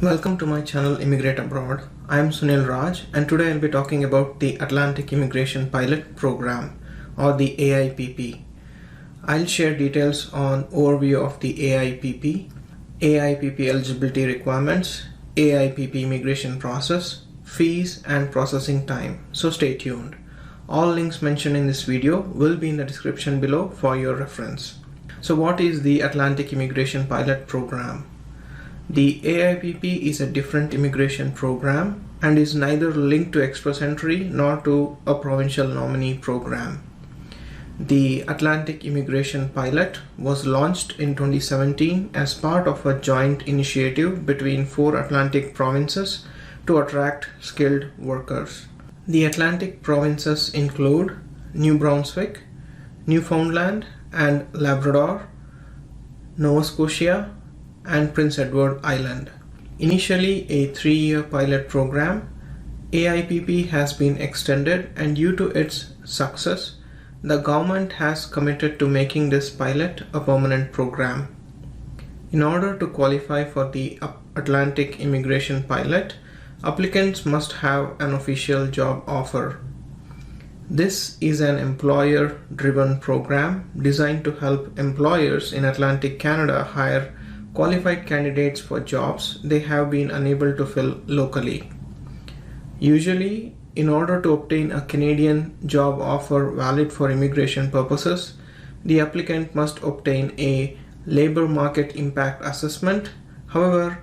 Welcome to my channel Immigrate Abroad. I am Sunil Raj and today I'll be talking about the Atlantic Immigration Pilot Program or the AIPP. I'll share details on overview of the AIPP, AIPP Eligibility Requirements, AIPP Immigration Process, fees and processing time. So stay tuned. All links mentioned in this video will be in the description below for your reference. So what is the Atlantic Immigration Pilot Program? The AIPP is a different immigration program and is neither linked to Express Entry nor to a provincial nominee program. The Atlantic Immigration Pilot was launched in 2017 as part of a joint initiative between 4 Atlantic provinces to attract skilled workers. The Atlantic provinces include New Brunswick, Newfoundland and Labrador, Nova Scotia, and Prince Edward Island. Initially a 3-year pilot program, AIPP has been extended, and due to its success, the government has committed to making this pilot a permanent program. In order to qualify for the Atlantic Immigration Pilot, applicants must have an official job offer. This is an employer-driven program designed to help employers in Atlantic Canada hire qualified candidates for jobs they have been unable to fill locally. Usually, in order to obtain a Canadian job offer valid for immigration purposes, the applicant must obtain a labor market impact assessment. However,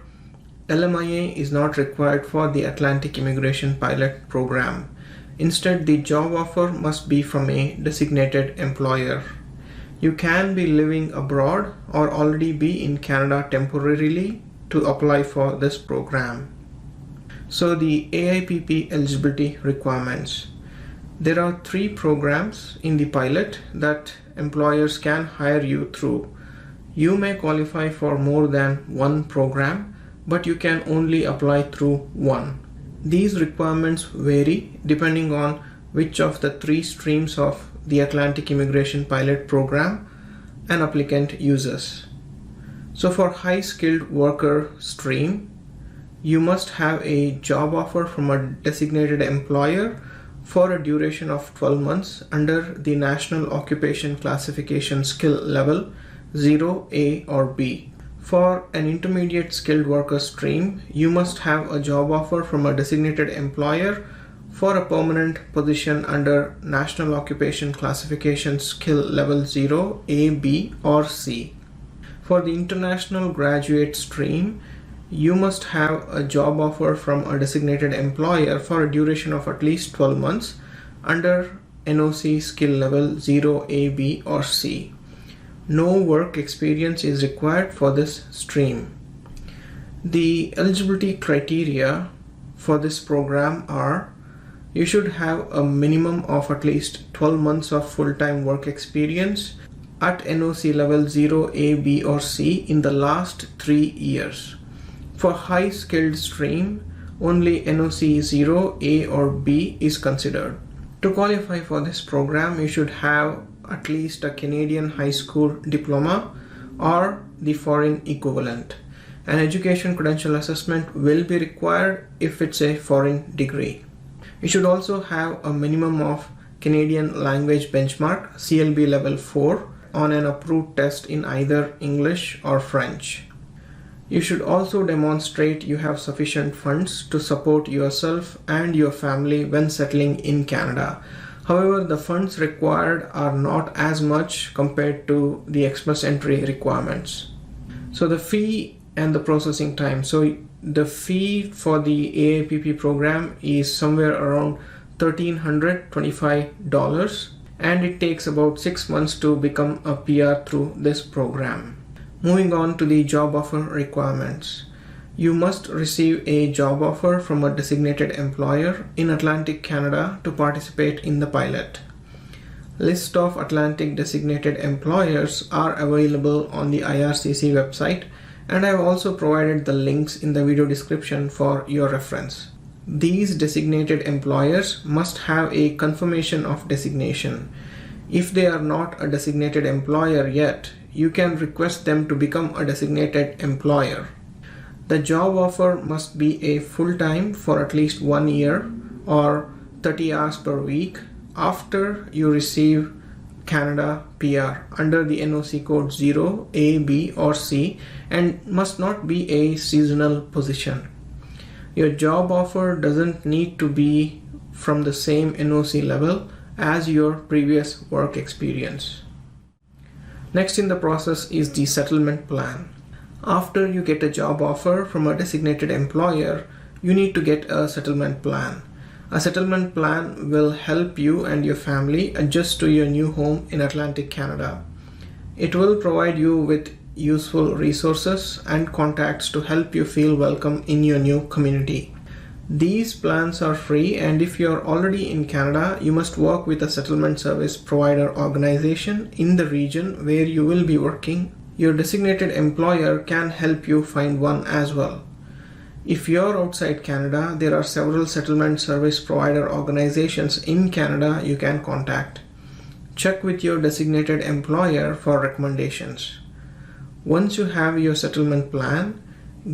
LMIA is not required for the Atlantic Immigration Pilot Program. Instead, the job offer must be from a designated employer. You can be living abroad or already be in Canada temporarily to apply for this program. So the AIPP eligibility requirements. There are 3 programs in the pilot that employers can hire you through. You may qualify for more than one program, but you can only apply through one. These requirements vary depending on which of the 3 streams of the Atlantic Immigration Pilot Program an applicant uses. So for high skilled worker stream, you must have a job offer from a designated employer for a duration of 12 months under the National Occupation Classification Skill Level 0, A or B. For an intermediate skilled worker stream, you must have a job offer from a designated employer for a permanent position under National Occupation Classification Skill Level 0, A, B or C. For the international graduate stream, you must have a job offer from a designated employer for a duration of at least 12 months under NOC Skill Level 0, A, B or C. No work experience is required for this stream. The eligibility criteria for this program are: you should have a minimum of at least 12 months of full-time work experience at NOC level 0, A, B or C in the last 3 years. For high skilled stream, only NOC 0, A or B is considered. To qualify for this program, you should have at least a Canadian high school diploma or the foreign equivalent. An education credential assessment will be required if it's a foreign degree. You should also have a minimum of Canadian language benchmark CLB level 4 on an approved test in either English or French. You should also demonstrate you have sufficient funds to support yourself and your family when settling in Canada. However, the funds required are not as much compared to the Express Entry requirements. So the fee and the processing time. So the fee for the AIPP program is somewhere around $1,325 and it takes about 6 months to become a PR through this program. Moving on to the job offer requirements. You must receive a job offer from a designated employer in Atlantic Canada to participate in the pilot. List of Atlantic designated employers are available on the IRCC website, and I have also provided the links in the video description for your reference. These designated employers must have a confirmation of designation. If they are not a designated employer yet, you can request them to become a designated employer. The job offer must be a full-time for at least 1 year or 30 hours per week after you receive Canada PR under the NOC code 0, A, B or C, and must not be a seasonal position. Your job offer doesn't need to be from the same NOC level as your previous work experience. Next in the process is the settlement plan. After you get a job offer from a designated employer, you need to get a settlement plan. A settlement plan will help you and your family adjust to your new home in Atlantic Canada. It will provide you with useful resources and contacts to help you feel welcome in your new community. These plans are free, and if you are already in Canada, you must work with a settlement service provider organization in the region where you will be working. Your designated employer can help you find one as well. If you're outside Canada, there are several settlement service provider organizations in Canada you can contact. Check with your designated employer for recommendations. Once you have your settlement plan,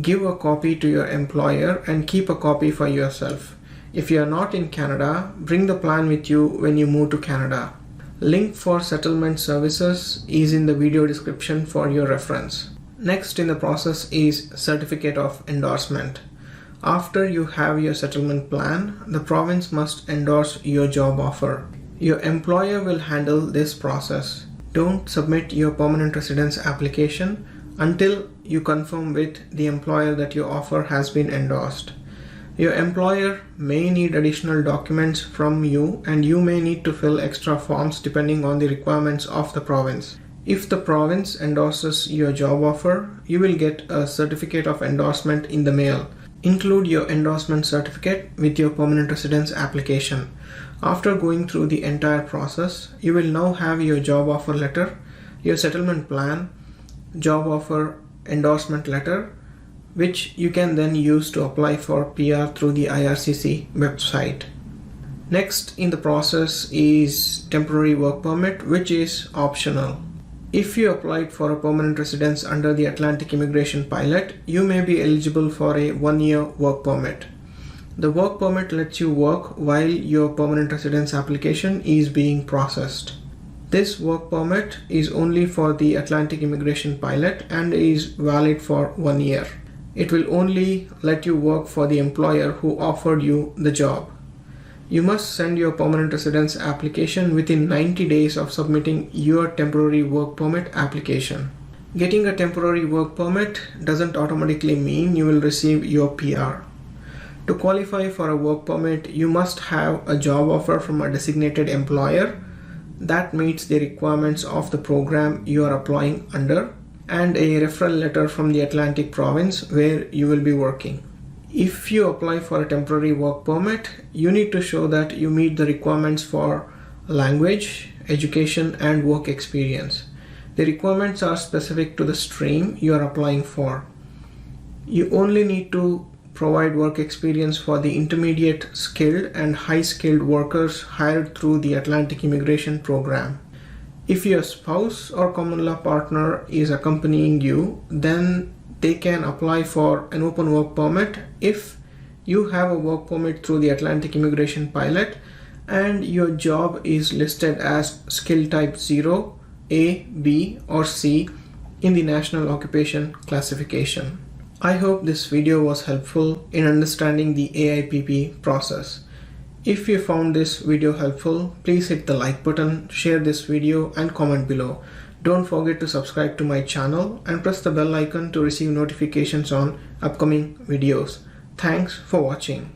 give a copy to your employer and keep a copy for yourself. If you are not in Canada, bring the plan with you when you move to Canada. Link for settlement services is in the video description for your reference. Next in the process is certificate of endorsement. After you have your settlement plan, the province must endorse your job offer. Your employer will handle this process. Don't submit your permanent residence application until you confirm with the employer that your offer has been endorsed. Your employer may need additional documents from you, and you may need to fill extra forms depending on the requirements of the province. If the province endorses your job offer, you will get a certificate of endorsement in the mail. Include your endorsement certificate with your permanent residence application. After going through the entire process, you will now have your job offer letter, your settlement plan, job offer endorsement letter, which you can then use to apply for PR through the IRCC website. Next in the process is temporary work permit, which is optional. If you applied for a permanent residence under the Atlantic Immigration Pilot, you may be eligible for a 1-year work permit. The work permit lets you work while your permanent residence application is being processed. This work permit is only for the Atlantic Immigration Pilot and is valid for 1 year. It will only let you work for the employer who offered you the job. You must send your permanent residence application within 90 days of submitting your temporary work permit application. Getting a temporary work permit doesn't automatically mean you will receive your PR. To qualify for a work permit, you must have a job offer from a designated employer that meets the requirements of the program you are applying under, and a referral letter from the Atlantic province where you will be working. If you apply for a temporary work permit, you need to show that you meet the requirements for language, education, and work experience. The requirements are specific to the stream you are applying for. You only need to provide work experience for the intermediate skilled and high skilled workers hired through the Atlantic Immigration Program. If your spouse or common law partner is accompanying you, then they can apply for an open work permit if you have a work permit through the Atlantic Immigration Pilot and your job is listed as skill type 0, A, B or C in the National Occupation Classification. I hope this video was helpful in understanding the AIPP process. If you found this video helpful, please hit the like button, share this video and comment below. Don't forget to subscribe to my channel and press the bell icon to receive notifications on upcoming videos. Thanks for watching.